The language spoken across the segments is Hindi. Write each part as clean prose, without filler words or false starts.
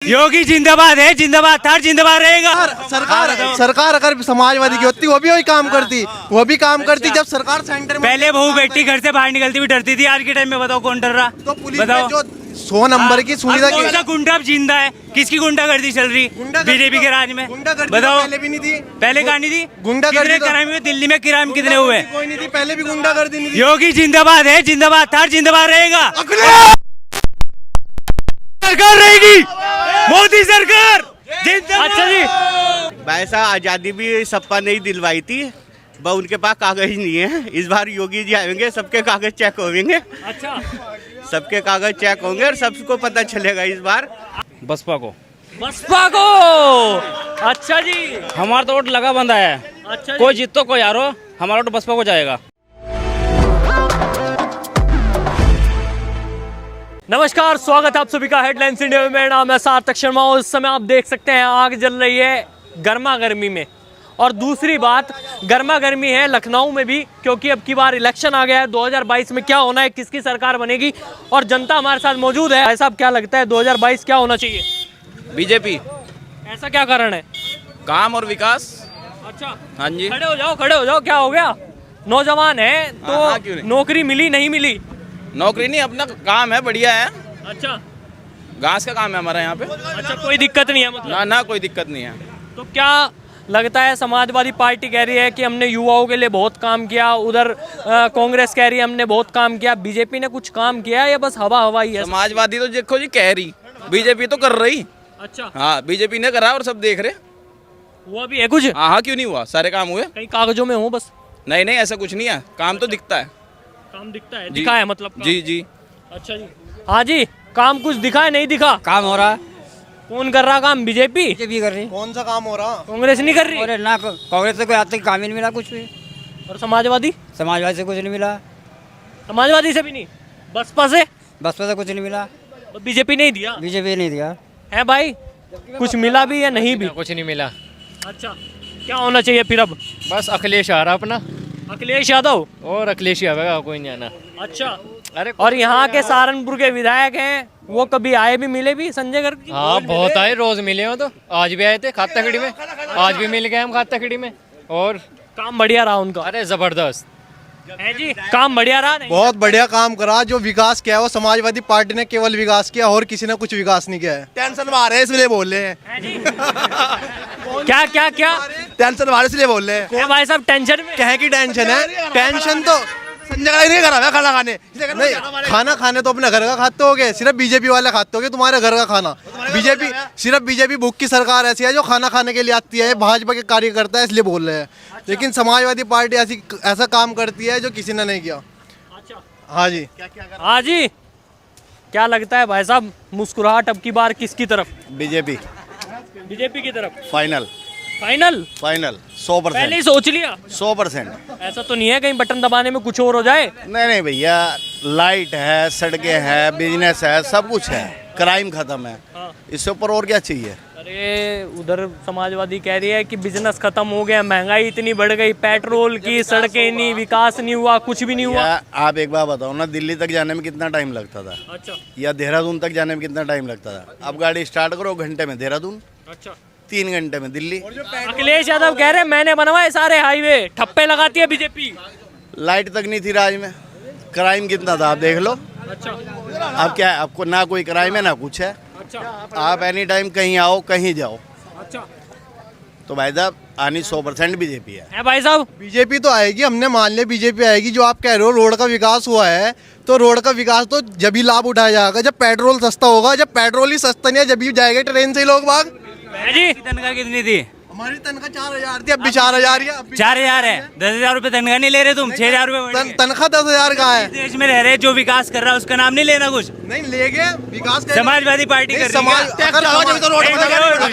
योगी जिंदाबाद है, जिंदाबाद था, जिंदाबाद रहेगा। सरकार अगर समाजवादी की होती वो भी वही काम करती, वो भी काम करती जब सरकार सेंटर में। पहले बहू बेटी घर से बाहर निकलती भी डरती थी, आज के टाइम में बताओ कौन डर रहा? तो पुलिस बताओ में जो 100 नंबर की सुविधा कौन सा गुंडा अब जिंदा है? किसकी गुंडागर्दी चल रही बीजेपी के राज में? बताओ। पहले भी नहीं थी, पहले कहाँ नहीं थी गुंडागर्दी कितने क्राइम हुए? दिल्ली में क्राइम कितने हुए? कोई नहीं थी, पहले भी गुंडागर्दी नहीं थी। योगी जिंदाबाद है, जिंदाबाद था, जिंदाबाद रहेगा। सरकार रहेगी, मोदी सरकार जिंदाबाद। अच्छा जी, वैसा आज़ादी भी सपा नहीं दिलवाई थी, बस उनके पास कागज नहीं है। इस बार योगी जी आएंगे, सबके कागज चेक होंगे। अच्छा, सबके कागज चेक होंगे और सबको पता चलेगा इस बार। बसपा को। बसपा को। अच्छा जी, हमारा तो वोट लगा बंदा है। अच्छा कोई जीत तो कोई हारो, हमारा वोट बसपा को जाएगा। नमस्कार, स्वागत है आप सभी का हेडलाइंस इंडिया में। मेरा नाम है सार्थक शर्मा और इस समय आप देख सकते हैं आग जल रही है गर्मा गर्मी में। और दूसरी बात, गर्मा गर्मी है लखनऊ में भी, क्योंकि अब की बार इलेक्शन आ गया है। 2022 में क्या होना है, किसकी सरकार बनेगी, और जनता हमारे साथ मौजूद है। ऐसा क्या लगता है 2022 क्या होना चाहिए? बीजेपी। ऐसा क्या कारण है? काम और विकास। अच्छा, हाँ जी। खड़े हो जाओ, खड़े हो जाओ। क्या हो गया? नौजवान है हाँ, क्यों तो नहीं? नौकरी मिली नहीं मिली? नौकरी नहीं, अपना काम है, बढ़िया है। अच्छा, घास का काम है हमारा यहाँ पे। अच्छा, कोई दिक्कत नहीं है मतलब? ना कोई दिक्कत नहीं है। तो क्या लगता है, समाजवादी पार्टी कह रही है कि हमने युवाओं के लिए बहुत काम किया, उधर कांग्रेस कह रही है हमने बहुत काम किया, बीजेपी ने कुछ काम किया या बस हवा हवा ही है? समाजवादी तो देखो जी कह रही, बीजेपी तो कर रही। अच्छा, हाँ, बीजेपी ने करा और सब देख रहे। हुआ भी है कुछ? हाँ, क्यों नहीं हुआ, सारे काम हुए। कहीं कागजों में हो बस? नहीं ऐसा कुछ नहीं है, काम तो दिखता है। काम दिखता है, जी। दिखा है मतलब काम? जी। अच्छा जी, हाँ जी, काम कुछ दिखा है नहीं दिखा? काम हो रहा है, कौन कर रहा काम? बीजेपी? बीजेपी कर रही है। कौन सा काम हो रहा? कांग्रेस नहीं कर रही? और ना कांग्रेस से कोई आज तक काम ही नहीं मिला कुछ भी। और समाजवादी? समाजवादी से कुछ नहीं मिला, समाजवादी से भी नहीं, बसपा से? बसपा से कुछ नहीं मिला, तो बीजेपी नहीं दिया बीजेपी नहीं दिया। है भाई? कुछ मिला भी या नहीं भी? कुछ नहीं मिला। अच्छा, क्या होना चाहिए फिर अब? बस अखिलेश आ रहा अपना, अखिलेश यादव? और अखिलेश ही आएगा, कोई नहीं आना। अच्छा, अरे और यहाँ के सहारनपुर के विधायक हैं, वो कभी आए भी मिले भी संजय गर्ग जी? हाँ, बहुत आए, रोज मिले हो। तो आज भी आए थे खाता खेड़ी में, आज भी मिल गए हम खाता खेड़ी में। और काम बढ़िया रहा उनका? अरे जबरदस्त है जी, काम बढ़िया रहा नहीं? बहुत बढ़िया काम करा। जो विकास किया है वो समाजवादी पार्टी ने केवल विकास किया और किसी ने कुछ विकास नहीं किया है। टेंशन मार रहे हैं इसलिए बोल रहे हैं। है जी? क्या क्या क्या? टेंशन मार इसलिए बोल रहे हैं। है भाई साहब टेंशन में? कहे की टेंशन है? टेंशन तो संजय गांधी नहीं करा है खाना खाने। नहीं, खाना खाने तो अपने घर का खाते होगे, सिर्फ बीजेपी वाले खाते होगे तुम्हारे घर का खाना। सिर्फ बीजेपी भूख की सरकार ऐसी है जो खाना खाने के लिए आती है, भाजपा के कार्यकर्ता है इसलिए बोल रहे हैं। लेकिन समाजवादी पार्टी ऐसा काम करती है जो किसी ने नहीं किया। अच्छा, हाँ जी। हाँ जी, क्या लगता है भाई साहब, मुस्कुराहट अब की बार किसकी तरफ? बीजेपी बीजेपी की तरफ? Final final? 100%। पहले ही सोच लिया? 100%। ऐसा तो नहीं है कहीं बटन दबाने में कुछ और हो जाए? नहीं भैया, लाइट है, सड़कें हैं, बिजनेस है, सब कुछ है, क्राइम खत्म है। हाँ। इससे ऊपर और क्या चाहिए? अरे उधर समाजवादी कह रही है कि बिजनेस खत्म हो गया, महंगाई इतनी बढ़ गई, पेट्रोल की, सड़कें नहीं, विकास नहीं हुआ, कुछ भी नहीं हुआ। या आप एक बात बताओ ना, दिल्ली तक जाने में कितना टाइम लगता था? अच्छा, या देहरादून तक जाने में कितना टाइम लगता था? अब गाड़ी स्टार्ट करो, घंटे में देहरादून, अच्छा। 3 घंटे में दिल्ली। अखिलेश यादव कह रहे हैं मैंने बनवाए सारे हाईवे, ठप्पे लगाती है बीजेपी। लाइट तक नहीं थी राज में, क्राइम कितना था आप देख लो। अच्छा, अब क्या है, आपको ना कोई क्राइम है ना कुछ है। अच्छा, आप एनी टाइम कहीं आओ कहीं जाओ। अच्छा। तो भाई साहब आनी 100% बीजेपी है। भाई साहब बीजेपी तो आएगी, हमने मान लिया बीजेपी आएगी। जो आप कह रहे हो रोड का विकास हुआ है, तो रोड का विकास तो जब ही लाभ उठाया जाएगा जब पेट्रोल सस्ता होगा। जब पेट्रोल ही सस्ता नहीं है जब ही जाएगा ट्रेन से ही लोग भाग। जी, तनख्वाह कितनी थी? हमारी तनख्वाह 4000 थी, अब भी 4000 है। 4000 है। 10,000 रुपए तनख्वाह नहीं ले रहे तुम? 6,000 रुपए तनख्वाह 10,000 का है। देश में रह रहे, जो विकास कर रहा है उसका नाम नहीं लेना कुछ? नहीं ले गए विकास का। समाजवादी पार्टी कर रही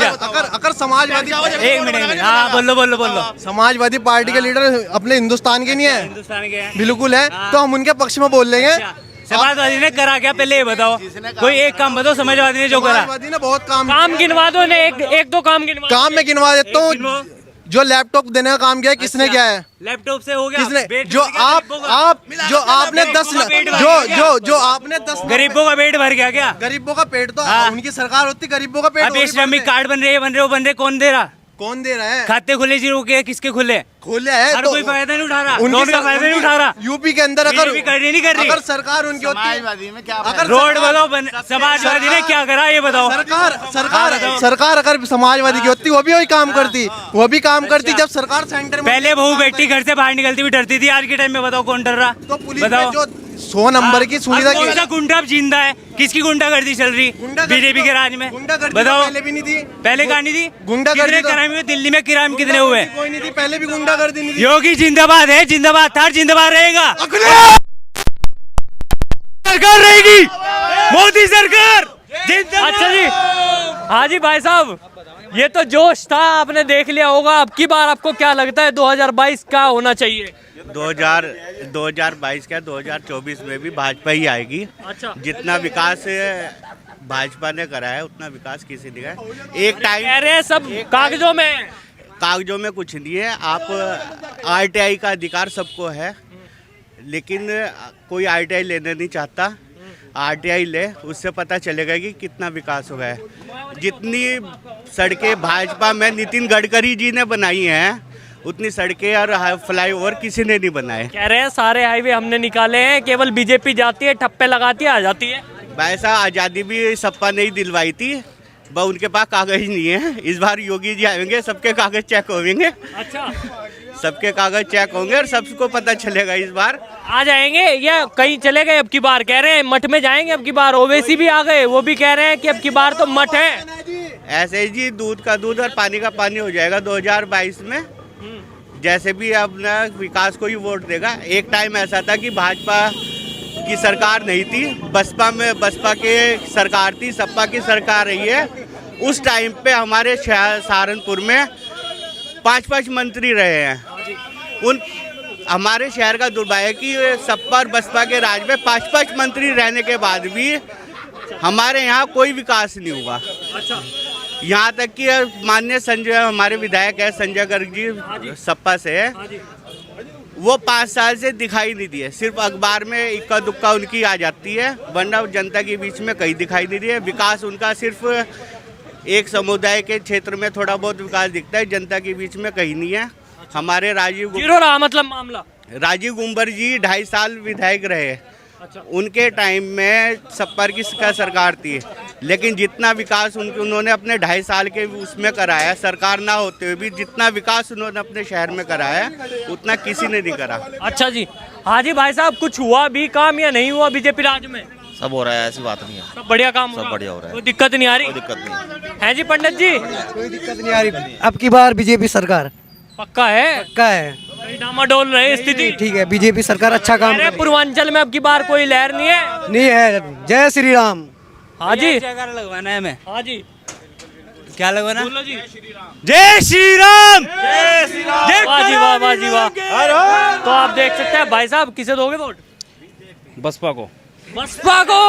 है। अगर समाजवादी एक मिनट, हाँ बोलो। समाजवादी पार्टी के लीडर अपने हिंदुस्तान के नहीं है, हिंदुस्तान के हैं। बिल्कुल है, तो हम उनके पक्ष में बोल लेंगे। समाजवादी ने करा क्या पहले ये बताओ? कोई एक काम बताओ समाजवादी ने जो करा। समाजवादी ने बहुत काम गिनवा दो ने, एक दो काम गिनवा। काम में गिनवा देता हूँ। जो लैपटॉप देने का काम किया है किसने किया है? लैपटॉप से हो गया किसने? पेट जो भर गया आप गरीबों का। आप जो आपने गरीबों 10 का पेट भर जो गया जो जो आपने 10 गरीबों का पेट भर गया क्या? गरीबों का पेट तो हाँ। उनकी सरकार होती, गरीबों का पेट अब ये वही श्रमिक भरते। कार्ड बन रहे कौन दे रहा? कौन दे रहा है? खाते खुले जीरो के किसके खुले? खोले है हर तो कोई फायदा नहीं उठा रहा, उनकी लोन का फायदा नहीं उठा रहा। यूपी के अंदर अगर बीजेपी कर रही नहीं कर रही? अगर सरकार उनकी होती अगर रोड बताओ समाजवादी ने क्या करा ये बताओ। सरकार अगर समाजवादी की होती वो भी वही काम करती, वो भी काम करती जब सरकार सेंटर में। पहले बहू बेटी घर से बाहर निकलती भी डरती थी, आज के टाइम में बताओ कौन डर रहा? तो पुलिस बताओ में जो 100 नंबर की सुविधा अब कौन सा गुंडा अब जिंदा है? किसकी गुंडागर्दी चल रही बीजेपी के राज में? बताओ पहले भी नहीं थी, पहले कहानी थी गुंडागर्दी कितने तो- क्राइम हुए दिल्ली में? क्राइम कितने हुए? कोई नहीं थी, पहले भी गुंडागर्दी नहीं थी। योगी जिंदाबाद है, जिंदाबाद था, जिंदाबाद रहेगा। सरकार रहेगी, मोदी सरकार जिंदाबाद। अच्छा जी, हाँ जी भाई साहब, ये तो जोश था, आपने देख लिया होगा। अब की बार आपको क्या लगता है 2022 क्या होना चाहिए? 2022 क्या 2024 में भी भाजपा ही आएगी। अच्छा, जितना विकास भाजपा ने करा है उतना विकास किसी ने करा। एक कह टाइम रहे हैं सब कागजों में। कागजों में कुछ नहीं है। आप आरटीआई का अधिकार सबको है, लेकिन कोई आरटीआई लेने नहीं चाहता। आरटीआई ले, उससे पता चलेगा कि कितना विकास हुआ है। जितनी सड़कें भाजपा में नितिन गडकरी जी ने बनाई हैं उतनी सड़कें और फ्लाईओवर किसी ने नहीं बनाए। कह रहे हैं सारे हाईवे हमने निकाले हैं, केवल बीजेपी जाती है, ठप्पे लगाती है, आ जाती है। वैसा आज़ादी भी सपा ने ही दिलवाई थी, बस उनके पास कागज नहीं है। इस बार योगी जी आएंगे, सबके कागज चेक होंगे, अच्छा, सबके कागज चेक होंगे और सबको पता चलेगा इस बार। आ जाएंगे या कहीं चले गए अब की बार? कह रहे हैं मठ में जाएंगे अब की बार। ओवैसी भी आ गए, वो भी कह रहे हैं कि अब की बार तो मठ है। ऐसे ही जी दूध का दूध और पानी का पानी हो जाएगा 2022 में। जैसे भी अपना विकास को ही वोट देगा। एक टाइम ऐसा था कि भाजपा की सरकार नहीं थी, बसपा के सरकार थी, सपा की सरकार रही है। उस टाइम पे हमारे सहारनपुर में 5-5 मंत्री रहे हैं। उन हमारे शहर का दुर्भाग्य है कि सपा और बसपा के राज में 5-5 मंत्री रहने के बाद भी हमारे यहाँ कोई विकास नहीं हुआ। अच्छा, यहाँ तक कि माननीय संजय, हमारे विधायक है संजय गर्ग जी सपा से है, वो 5 साल से दिखाई नहीं दिए। सिर्फ अखबार में इक्का दुक्का उनकी आ जाती है, वरना जनता के बीच में कहीं दिखाई नहीं दिए। विकास उनका सिर्फ एक समुदाय के क्षेत्र में थोड़ा बहुत विकास दिखता है, जनता के बीच में कहीं नहीं है। हमारे जीरो रहा मतलब मामला। राजीव गुम्बर जी 2.5 साल विधायक रहे। अच्छा, उनके टाइम में सपा की सरकार थी, लेकिन जितना विकास उन्होंने अपने 2.5 साल के उसमें कराया, सरकार ना होते हुए भी जितना विकास उन्होंने अपने शहर में कराया उतना किसी ने नहीं करा। अच्छा जी, हाँ जी भाई साहब, कुछ हुआ भी काम या नहीं हुआ बीजेपी राज में? सब हो रहा है, ऐसी बात नहीं है, सब बढ़िया काम सब बढ़िया हो रहा है, कोई दिक्कत नहीं आ रही? कोई दिक्कत नहीं है। है जी पंडित जी, कोई दिक्कत नहीं आ रही। अब की बार बीजेपी सरकार पक्का है? पक्का है, कहीं डामाडोल रहे स्थिति? ठीक है, बीजेपी सरकार अच्छा काम अरे पूर्वांचल में अब की बार कोई लहर नहीं है? नहीं है। जय श्री राम। हाँ जी, जयकारा लगवाना है हमें। हाँ जी, क्या लगवाना? बोलो जी। जय श्री राम। वाह जी वाह, वाह जी वाह। तो आप देख सकते हैं भाई साहब, किसे दोगे वोट? बसपा को। बसपा को।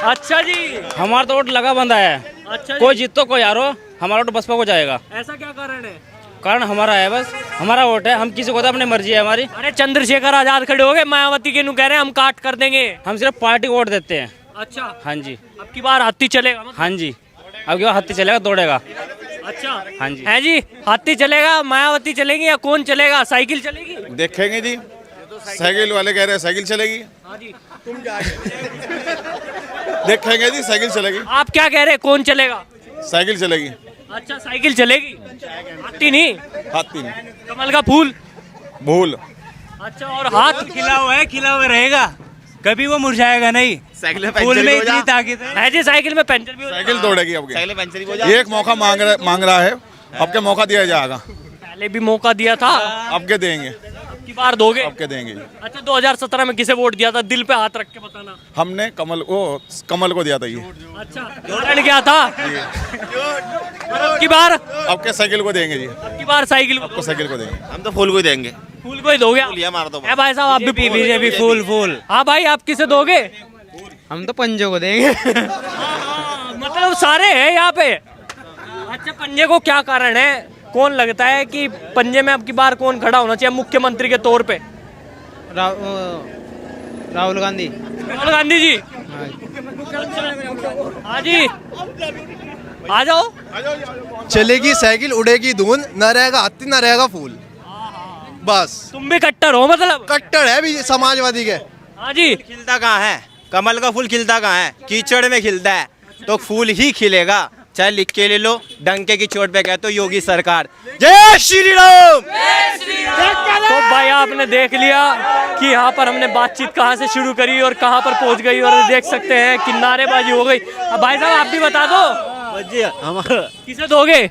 अच्छा जी, हमारा तो वोट लगा बंदा है, अच्छा कोई जी, जीतो कोई हारो, हमारा वोट बसपा को जाएगा। ऐसा क्या कारण है? कारण हमारा है, बस हमारा वोट है, हम किसी को तो अपनी मर्जी है हमारी। अरे चंद्रशेखर आजाद खड़े हो गए, मायावती के नु कह रहे हैं हम काट कर देंगे। हम सिर्फ पार्टी को वोट देते हैं। अच्छा, हाँ जी, अब की बार हाथी चलेगा मतलब? हाँ जी, अब क्या हाथी चलेगा, दौड़ेगा। अच्छा, हाँ जी, है जी, हाथी चलेगा, मायावती चलेगी या कौन चलेगा? साइकिल चलेगी? देखेंगे जी, साइकिल वाले कह रहे हैं साइकिल चलेगी। हाँ जी, देखेंगे जी, साइकिल चलेगी, आप क्या कह रहे हैं, कौन चलेगा? साइकिल चलेगी। अच्छा, साइकिल चलेगी, हाथी नहीं? हाथी नहीं, कमल का फूल। भूल। अच्छा, और हाथ खिला हुआ रहेगा, कभी वो मुरझाएगा नहीं। साइकिल में फूल पंचर में भी हो इतनी जा, ताकत है। है जी, साइकिल में पंचर भी हो साइकिल दौड़ेगी अब साइकिल में पंचर भी हो जा। ये एक मौका मांग रहा है, अब के मौका दिया जाएगा, पहले भी मौका दिया था, अब के देंगे, अब की बार दोगे? अब के देंगे। अच्छा, 2017 में किसे वोट दिया था? दिल पे हाथ रख के बताना। हमने कमल को दिया था ये। अच्छा, कारण क्या था? अब की बार? अब के साइकिल को देंगे जी, अब की बार साइकिल को आपको साइकिल को देंगे। हम तो फूल को ही देंगे। फूल को ही दोगे? फूल हमारा तो है भाई साहब, आप भी बीजेपी फूल। हाँ भाई, आप किसे दोगे? हम तो पंजों को देंगे। मतलब सारे हैं यहाँ पे। अच्छा, पंजे को क्या कारण है? कौन लगता है कि पंजे में अब की बार कौन खड़ा होना चाहिए मुख्यमंत्री के तौर पे? राहुल गांधी। राहुल गांधी जी। हाँ जी, आ जाओ। चलेगी साइकिल, उड़ेगी धुन, न रहेगा हाथी न रहेगा फूल। बस तुम भी कट्टर हो मतलब? कट्टर है भी समाजवादी के। हाँ जी। खिलता कहाँ है? कमल का फूल खिलता कहाँ है? कीचड़ में खिलता है, तो फूल ही खिलेगा। चाहे लिख के ले लो, डंके की चोट पे कहते हो योगी सरकार। जय श्री राम। तो भाई आपने देख लिया कि यहाँ पर हमने बातचीत कहाँ से शुरू करी और कहाँ पर पहुँच गई, और देख सकते हैं कि नारेबाजी हो गई। अब भाई साहब आप भी बता दो जी हमारा किसे दोगे?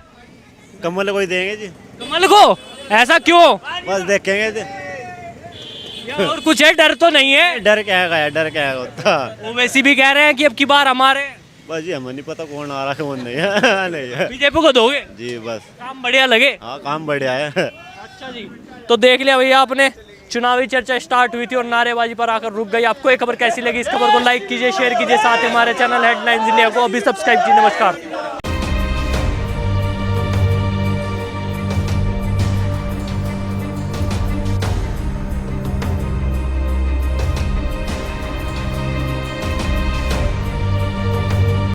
कमल को ही देंगे जी, कमल को। ऐसा क्यों? बस देखेंगे जी। और कुछ है, डर तो नहीं है? डर क्या है, डर क्या है होता। ओवैसी भी कह रहे हैं कि अब की बार हमारे। बस जी हमें नहीं पता कौन आ रहा है कौन नहीं है। नहीं है बीजेपी को दोगे? जी, बस काम बढ़िया लगे? हाँ काम बढ़िया है। अच्छा जी, तो देख लिया भैया आपने, चुनावी चर्चा स्टार्ट हुई थी और नारेबाजी पर आकर रुक गई। आपको ये खबर कैसी लगी? इस खबर को लाइक कीजिए, शेयर कीजिए, साथ ही हमारे चैनल हेडलाइंस इंडिया को अभी सब्सक्राइब कीजिए। नमस्कार।